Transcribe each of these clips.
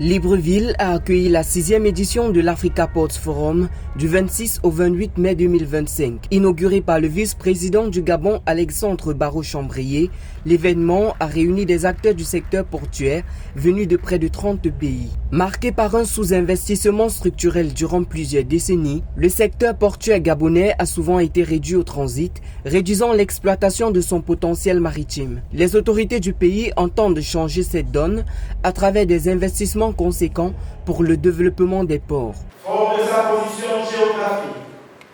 Libreville a accueilli la 6e édition de l'Africa Ports Forum du 26 au 28 mai 2025. Inauguré par le vice-président du Gabon, Alexandre Barrot-Chambrier, l'événement a réuni des acteurs du secteur portuaire venus de près de 30 pays. Marqué par un sous-investissement structurel durant plusieurs décennies, le secteur portuaire gabonais a souvent été réduit au transit, réduisant l'exploitation de son potentiel maritime. Les autorités du pays entendent changer cette donne à travers des investissements conséquents pour le développement des ports. Fort de sa position géographique,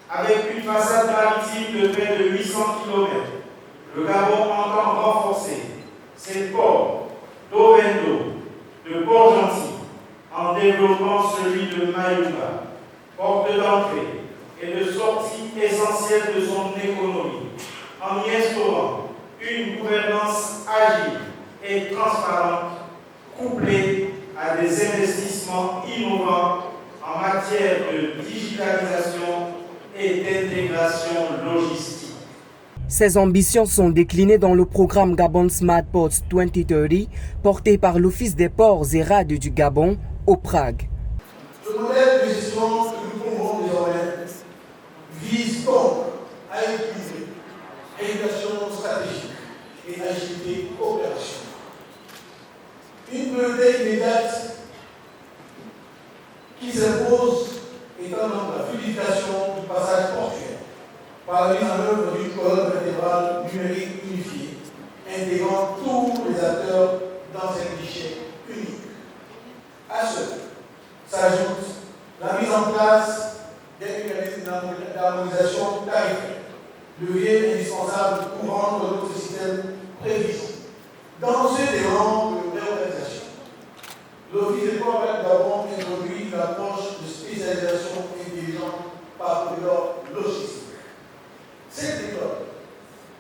avec une façade maritime de près de 800 km, le Gabon entend renforcer ses ports d'Ovendo, de Port-Gentil, en développant celui de Mayumba, porte d'entrée et de sortie essentielle de son économie, en y instaurant une gouvernance agile et transparente, couplée à des investissements innovants en matière de digitalisation et d'intégration logistique. Ces ambitions sont déclinées dans le programme Gabon Smart Ports 2030, porté par l'Office des ports et rades du Gabon, au Prague. Le modèle de gestion que nous promouvons désormais vise donc à équilibrer éducation stratégique et agilité opérationnelle. Une priorité immédiate qui s'impose étant donc la fluidification du passage portuaire par la mise en œuvre d'une colonne vertébrale numérique unifiée, intégrant tous les acteurs dans un guichet unique. À ce s'ajoute la mise en place des mécanismes d'harmonisation tarifaire, levier indispensable pour rendre notre système prévisible. Dans ce élan de réorganisation, l'Office des ports du Gabon introduit l'approche de spécialisation intelligente par corridor logistique. Cette méthode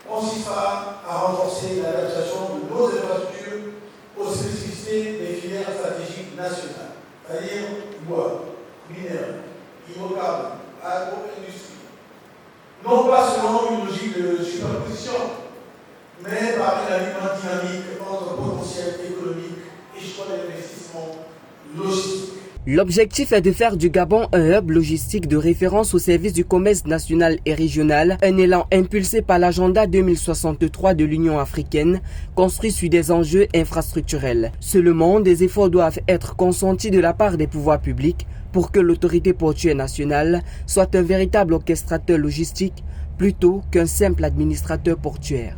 consistera à renforcer l'adaptation de nos infrastructures aux spécificités des filières stratégiques nationales, c'est-à-dire bois, minerais, hydrocarbures, agro-industrie. Non pas selon une logique de superposition, mais par un alignement dynamique entre potentiel économique et choix d'investissement logistique. L'objectif est de faire du Gabon un hub logistique de référence au service du commerce national et régional, un élan impulsé par l'agenda 2063 de l'Union africaine, construit sur des enjeux infrastructurels. Seulement, des efforts doivent être consentis de la part des pouvoirs publics pour que l'autorité portuaire nationale soit un véritable orchestrateur logistique plutôt qu'un simple administrateur portuaire.